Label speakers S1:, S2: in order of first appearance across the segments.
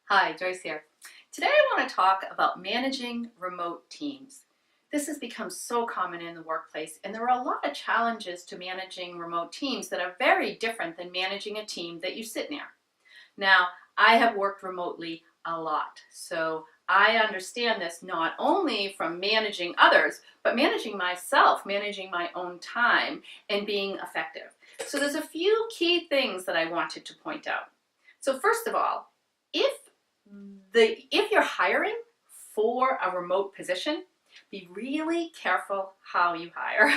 S1: Hi, Joyce here. Today I want to talk about managing remote teams. This has become so common in the workplace, and there are a lot of challenges to managing remote teams that are very different than managing a team that you sit near. Now, I have worked remotely a lot, so I understand this not only from managing others, but managing myself, managing my own time, and being effective. So there's a few key things that I wanted to point out. So first of all, if if you're hiring for a remote position, be really careful how you hire.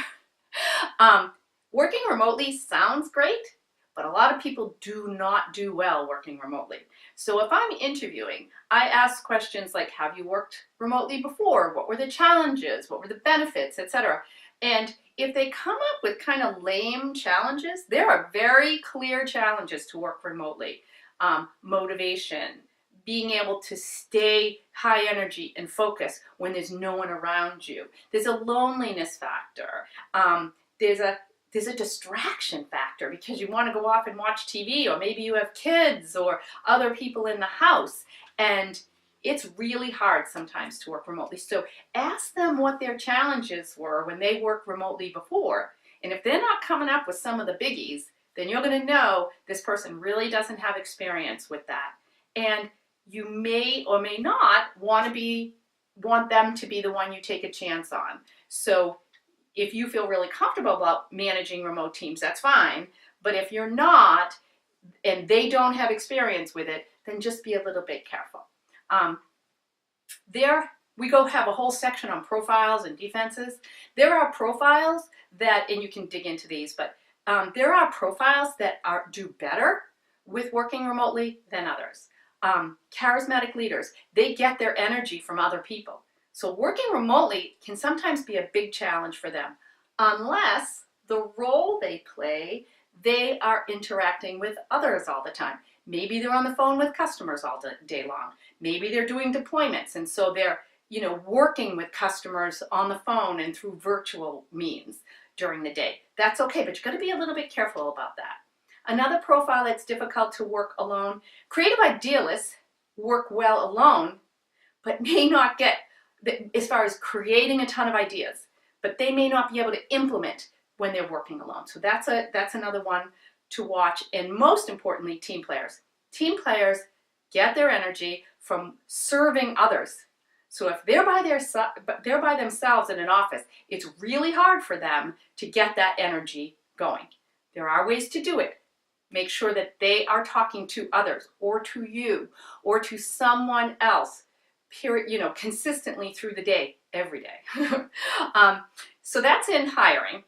S1: um, Working remotely sounds great, but a lot of people do not do well working remotely. So if I'm interviewing, I ask questions like, have you worked remotely before? What were the challenges? What were the benefits, etc. And if they come up with kind of lame challenges, there are very clear challenges to work remotely. Motivation, being able to stay high energy and focus when there's no one around you. There's a loneliness factor. There's a distraction factor because you want to go off and watch TV, or maybe you have kids or other people in the house, and it's really hard sometimes to work remotely. So ask them what their challenges were when they worked remotely before, and if they're not coming up with some of the biggies, then you're going to know this person really doesn't have experience with that. And you may or may not want them to be the one you take a chance on. So if you feel really comfortable about managing remote teams, that's fine. But if you're not, and they don't have experience with it, then just be a little bit careful. We have a whole section on profiles and defenses. There are profiles that, and you can dig into these, but there are profiles that do better with working remotely than others. Charismatic leaders, they get their energy from other people. So working remotely can sometimes be a big challenge for them, unless the role they play, they are interacting with others all the time. Maybe they're on the phone with customers all day long. Maybe they're doing deployments, and so they're working with customers on the phone and through virtual means during the day. That's okay, but you've got to be a little bit careful about that. Another profile that's difficult to work alone, creative idealists work well alone, but may not get, as far as creating a ton of ideas, but they may not be able to implement when they're working alone. So that's another one to watch. And most importantly, team players. Team players get their energy from serving others. So if they're by themselves in an office, it's really hard for them to get that energy going. There are ways to do it. Make sure that they are talking to others, or to you, or to someone else, consistently through the day, every day. So that's in hiring.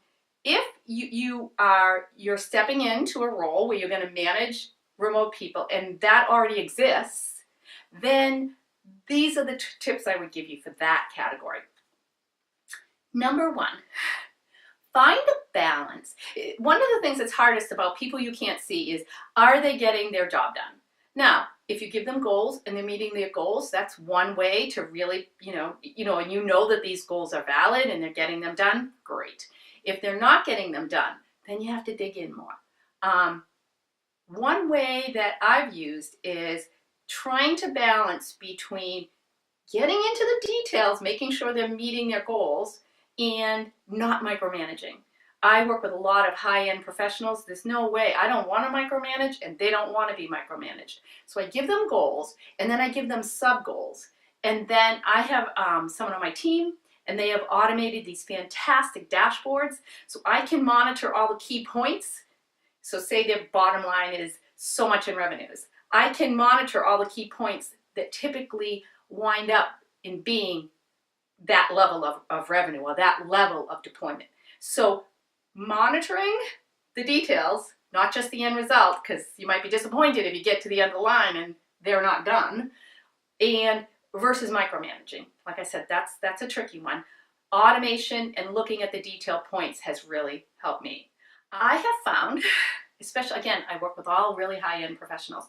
S1: If you're stepping into a role where you're going to manage remote people, and that already exists, then these are the tips I would give you for that category. Number one, find a balance. One of the things that's hardest about people you can't see is, are they getting their job done? Now, if you give them goals and they're meeting their goals, that's one way to really, and you know that these goals are valid and they're getting them done, great. If they're not getting them done, then you have to dig in more. One way that I've used is trying to balance between getting into the details, making sure they're meeting their goals, and not micromanaging. I work with a lot of high-end professionals. There's no way. I don't want to micromanage, and they don't want to be micromanaged. So I give them goals, and then I give them sub-goals. And then I have someone on my team, and they have automated these fantastic dashboards, so I can monitor all the key points. So say their bottom line is so much in revenues. I can monitor all the key points that typically wind up in being that level of revenue, or that level of deployment. So monitoring the details, not just the end result, because you might be disappointed if you get to the end of the line and they're not done, and versus micromanaging. Like I said, that's a tricky one. Automation and looking at the detail points has really helped me. I have found, especially, again, I work with all really high-end professionals.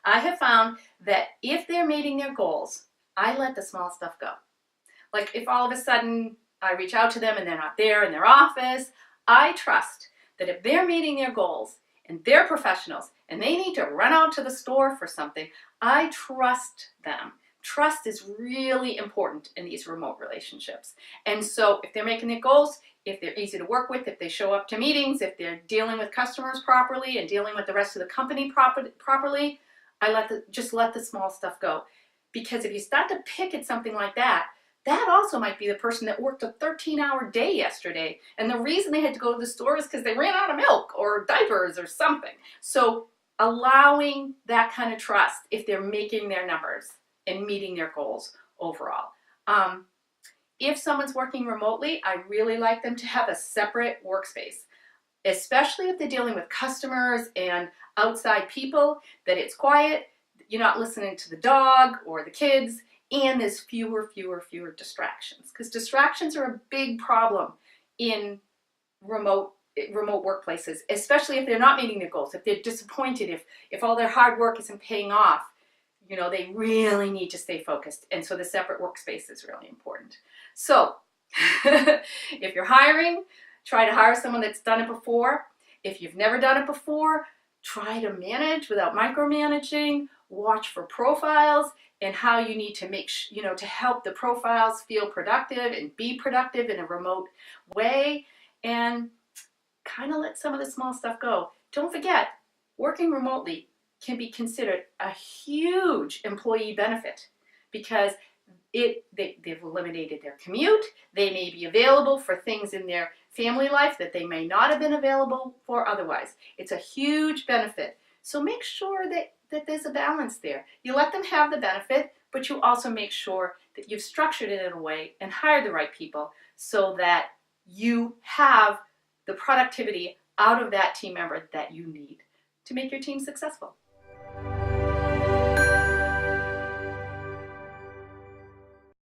S1: I have found that if they're meeting their goals, I let the small stuff go. Like if all of a sudden I reach out to them and they're not there in their office, I trust that if they're meeting their goals and they're professionals and they need to run out to the store for something, I trust them. Trust is really important in these remote relationships. And so if they're making their goals, if they're easy to work with, if they show up to meetings, if they're dealing with customers properly and dealing with the rest of the company properly, just let the small stuff go. Because if you start to pick at something like that, that also might be the person that worked a 13-hour day yesterday. And the reason they had to go to the store is because they ran out of milk or diapers or something. So allowing that kind of trust if they're making their numbers and meeting their goals overall. If someone's working remotely, I really like them to have a separate workspace, especially if they're dealing with customers and outside people, that it's quiet, you're not listening to the dog or the kids, and there's fewer distractions. Because distractions are a big problem in remote workplaces, especially if they're not meeting their goals, if they're disappointed, if all their hard work isn't paying off. They really need to stay focused. And so the separate workspace is really important. So if you're hiring, try to hire someone that's done it before. If you've never done it before, try to manage without micromanaging. Watch for profiles and how you need to make, to help the profiles feel productive and be productive in a remote way, and kind of let some of the small stuff go. Don't forget, working remotely can be considered a huge employee benefit because they've eliminated their commute. They may be available for things in their family life that they may not have been available for otherwise. It's a huge benefit. So make sure that there's a balance there. You let them have the benefit, but you also make sure that you've structured it in a way and hired the right people so that you have the productivity out of that team member that you need to make your team successful.